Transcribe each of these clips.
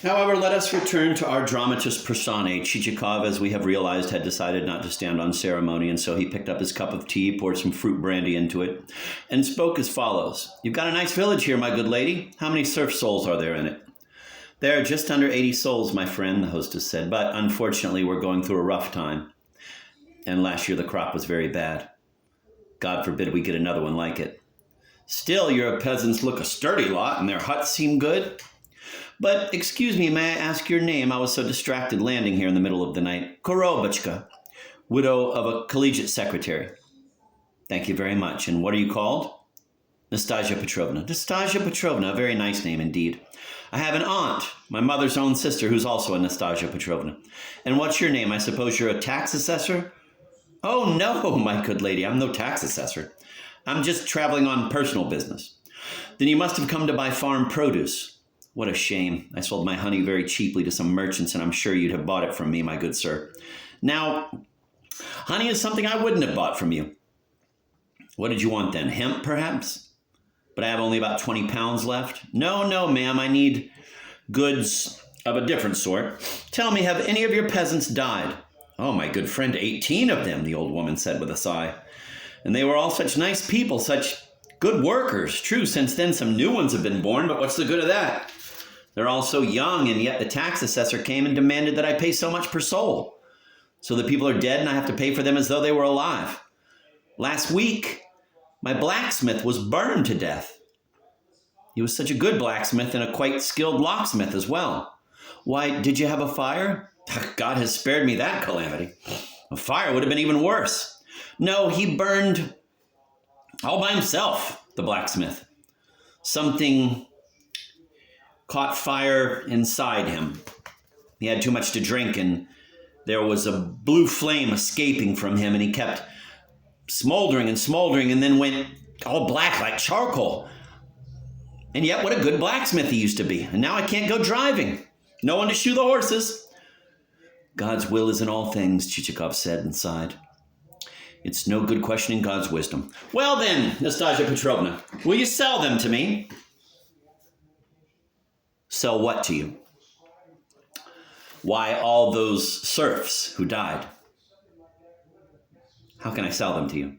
However, let us return to our dramatis personae. Chichikov, as we have realized, had decided not to stand on ceremony, and so he picked up his cup of tea, poured some fruit brandy into it, and spoke as follows. You've got a nice village here, my good lady. How many serf souls are there in it? There are just under 80 souls, my friend, the hostess said, but unfortunately we're going through a rough time. And last year the crop was very bad. God forbid we get another one like it. Still, your peasants look a sturdy lot, and their huts seem good. But, excuse me, may I ask your name? I was so distracted landing here in the middle of the night. Korobotchka, widow of a collegiate secretary. Thank you very much. And what are you called? Nastasia Petrovna. Nastasia Petrovna, a very nice name indeed. I have an aunt, my mother's own sister, who's also a Nastasia Petrovna. And what's your name? I suppose you're a tax assessor? Oh, no, my good lady, I'm no tax assessor. I'm just traveling on personal business. Then you must have come to buy farm produce. What a shame. I sold my honey very cheaply to some merchants, and I'm sure you'd have bought it from me, my good sir. Now, honey is something I wouldn't have bought from you. What did you want then? Hemp, perhaps? But I have only about 20 pounds left. No, ma'am, I need goods of a different sort. Tell me, have any of your peasants died? Oh, my good friend, 18 of them, the old woman said with a sigh. And they were all such nice people, such good workers. True, since then some new ones have been born, but what's the good of that? They're all so young, and yet the tax assessor came and demanded that I pay so much per soul. So the people are dead, and I have to pay for them as though they were alive. Last week, my blacksmith was burned to death. He was such a good blacksmith and a quite skilled locksmith as well. Why, did you have a fire? God has spared me that calamity. A fire would have been even worse. No, he burned all by himself, the blacksmith. Something caught fire inside him. He had too much to drink, and there was a blue flame escaping from him, and he kept smoldering, and then went all black like charcoal. And yet, what a good blacksmith he used to be. And now I can't go driving. No one to shoe the horses. God's will is in all things, Chichikov said and sighed. It's no good questioning God's wisdom. Well then, Nastasia Petrovna, will you sell them to me? Sell what to you? Why, all those serfs who died. How can I sell them to you?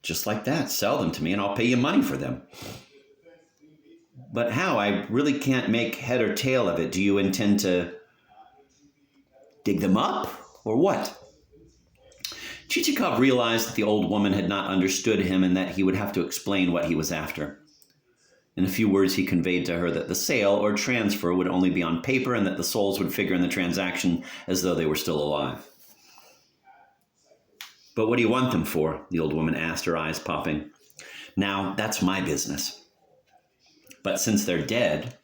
Just like that, sell them to me and I'll pay you money for them. But how? I really can't make head or tail of it. Do you intend to dig them up or what? Chichikov realized that the old woman had not understood him and that he would have to explain what he was after. In a few words, he conveyed to her that the sale or transfer would only be on paper and that the souls would figure in the transaction as though they were still alive. But what do you want them for? The old woman asked, her eyes popping. Now, that's my business. But since they're dead,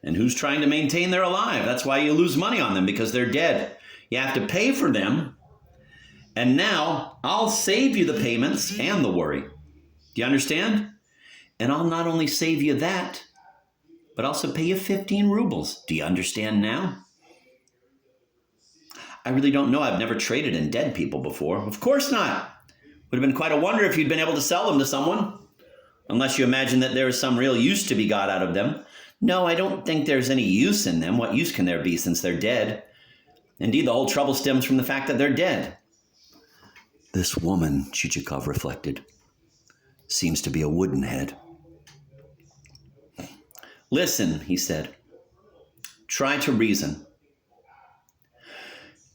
and who's trying to maintain they're alive? That's why you lose money on them, because they're dead. You have to pay for them. And now I'll save you the payments and the worry. Do you understand? And I'll not only save you that, but also pay you 15 rubles. Do you understand now? I really don't know. I've never traded in dead people before. Of course not. Would have been quite a wonder if you'd been able to sell them to someone. Unless you imagine that there is some real use to be got out of them. No, I don't think there's any use in them. What use can there be since they're dead? Indeed, the whole trouble stems from the fact that they're dead. This woman, Chichikov reflected, seems to be a wooden head. Listen, he said. Try to reason.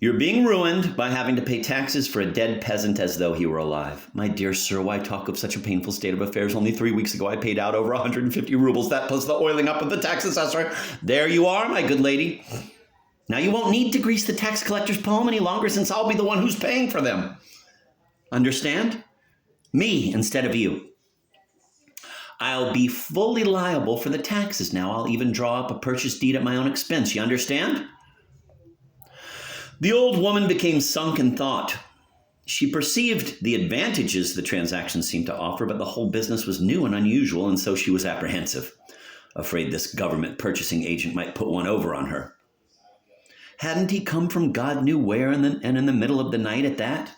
You're being ruined by having to pay taxes for a dead peasant as though he were alive. My dear sir, why talk of such a painful state of affairs? Only 3 weeks ago I paid out over 150 rubles, that plus the oiling up of the tax assessor. There you are, my good lady. Now you won't need to grease the tax collector's palm any longer, since I'll be the one who's paying for them. Understand? Me instead of you. I'll be fully liable for the taxes now. I'll even draw up a purchase deed at my own expense. You understand? The old woman became sunk in thought. She perceived the advantages the transaction seemed to offer, but the whole business was new and unusual, and so she was apprehensive, afraid this government purchasing agent might put one over on her. Hadn't he come from God knew where and in the middle of the night at that?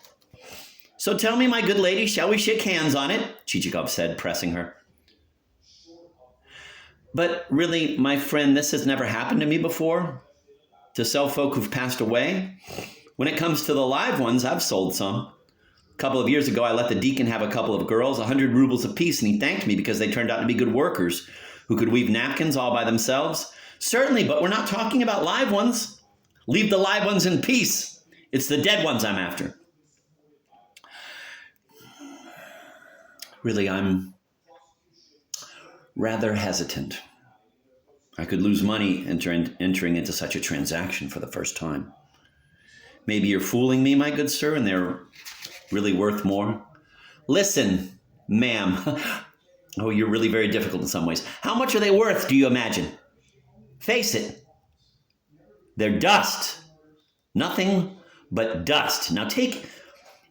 So tell me, my good lady, shall we shake hands on it? Chichikov said, pressing her. But really, my friend, this has never happened to me before, to sell folk who've passed away. When it comes to the live ones, I've sold some. A couple of years ago, I let the deacon have a couple of girls, 100 rubles apiece, and he thanked me because they turned out to be good workers who could weave napkins all by themselves. Certainly, but we're not talking about live ones. Leave the live ones in peace. It's the dead ones I'm after. Really, I'm rather hesitant. I could lose money entering into such a transaction for the first time. Maybe you're fooling me, my good sir, and they're really worth more. Listen, ma'am. Oh, you're really very difficult in some ways. How much are they worth, do you imagine? Face it. They're dust. Nothing but dust. Now take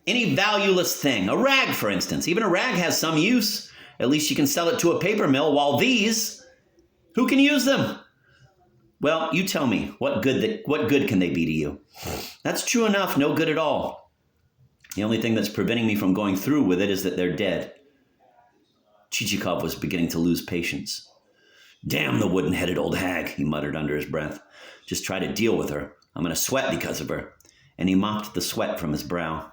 any valueless thing. A rag, for instance. Even a rag has some use. At least you can sell it to a paper mill, while these, who can use them? Well, you tell me, what good can they be to you? That's true enough, no good at all. The only thing that's preventing me from going through with it is that they're dead. Chichikov was beginning to lose patience. Damn the wooden-headed old hag, he muttered under his breath. Just try to deal with her. I'm going to sweat because of her. And he mopped the sweat from his brow.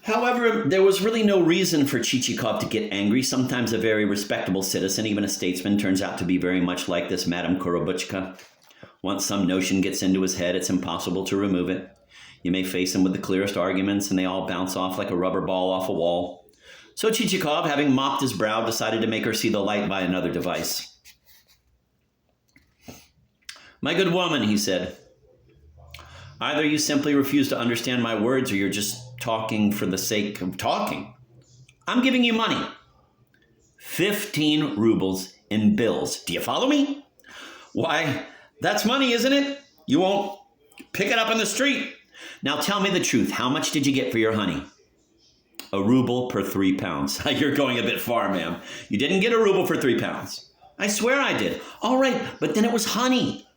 However, there was really no reason for Chichikov to get angry. Sometimes a very respectable citizen, even a statesman, turns out to be very much like this Madame Korobuchka. Once some notion gets into his head, it's impossible to remove it. You may face him with the clearest arguments, and they all bounce off like a rubber ball off a wall. So Chichikov, having mopped his brow, decided to make her see the light by another device. My good woman, he said, either you simply refuse to understand my words or you're just talking for the sake of talking. I'm giving you money. 15 rubles in bills. Do you follow me? Why, that's money, isn't it? You won't pick it up in the street. Now tell me the truth. How much did you get for your honey? A ruble per 3 pounds. You're going a bit far, ma'am. You didn't get a ruble for 3 pounds. I swear I did. All right, but then it was honey.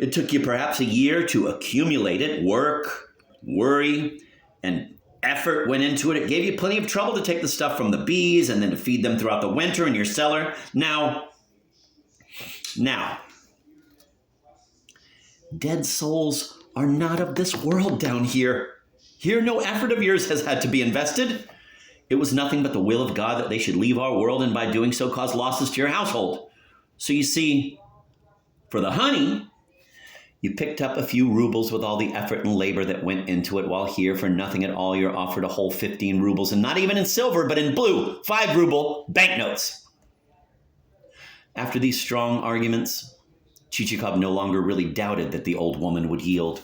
It took you perhaps a year to accumulate it. Work, worry, and effort went into it. It gave you plenty of trouble to take the stuff from the bees and then to feed them throughout the winter in your cellar. Now, dead souls are not of this world down here. Here, no effort of yours has had to be invested. It was nothing but the will of God that they should leave our world and by doing so cause losses to your household. So you see, for the honey, you picked up a few rubles with all the effort and labor that went into it, while here, for nothing at all, you're offered a whole 15 rubles, and not even in silver, but in blue, 5-ruble banknotes. After these strong arguments, Chichikov no longer really doubted that the old woman would yield.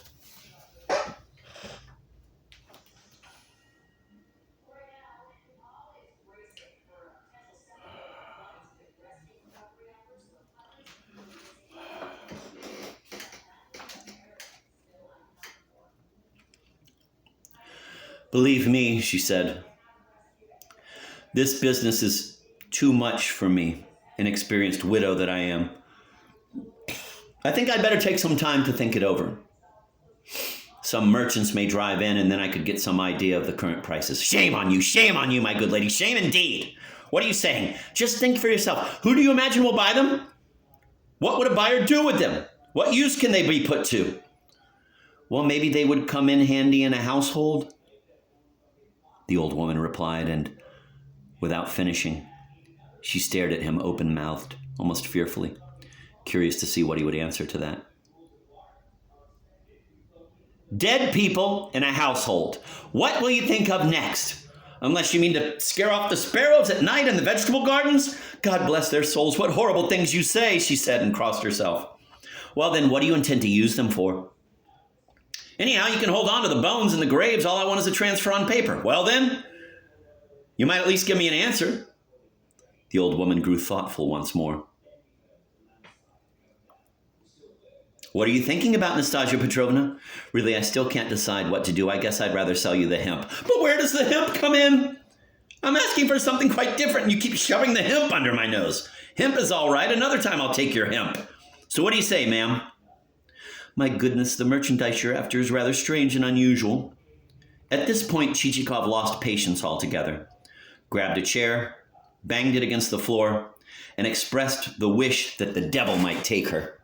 Believe me, she said, this business is too much for me, inexperienced widow that I am. I think I'd better take some time to think it over. Some merchants may drive in, and then I could get some idea of the current prices. Shame on you, my good lady. Shame indeed. What are you saying? Just think for yourself. Who do you imagine will buy them? What would a buyer do with them? What use can they be put to? Well, maybe they would come in handy in a household, the old woman replied, and without finishing, she stared at him open-mouthed, almost fearfully, curious to see what he would answer to that. Dead people in a household. What will you think of next? Unless you mean to scare off the sparrows at night in the vegetable gardens? God bless their souls, what horrible things you say, she said, and crossed herself. Well, then, what do you intend to use them for? Anyhow, you can hold on to the bones and the graves. All I want is a transfer on paper. Well, then, you might at least give me an answer. The old woman grew thoughtful once more. What are you thinking about, Nastasia Petrovna? Really, I still can't decide what to do. I guess I'd rather sell you the hemp. But where does the hemp come in? I'm asking for something quite different, and you keep shoving the hemp under my nose. Hemp is all right. Another time I'll take your hemp. So what do you say, ma'am? My goodness, the merchandise you're after is rather strange and unusual. At this point, Chichikov lost patience altogether, grabbed a chair, banged it against the floor, and expressed the wish that the devil might take her.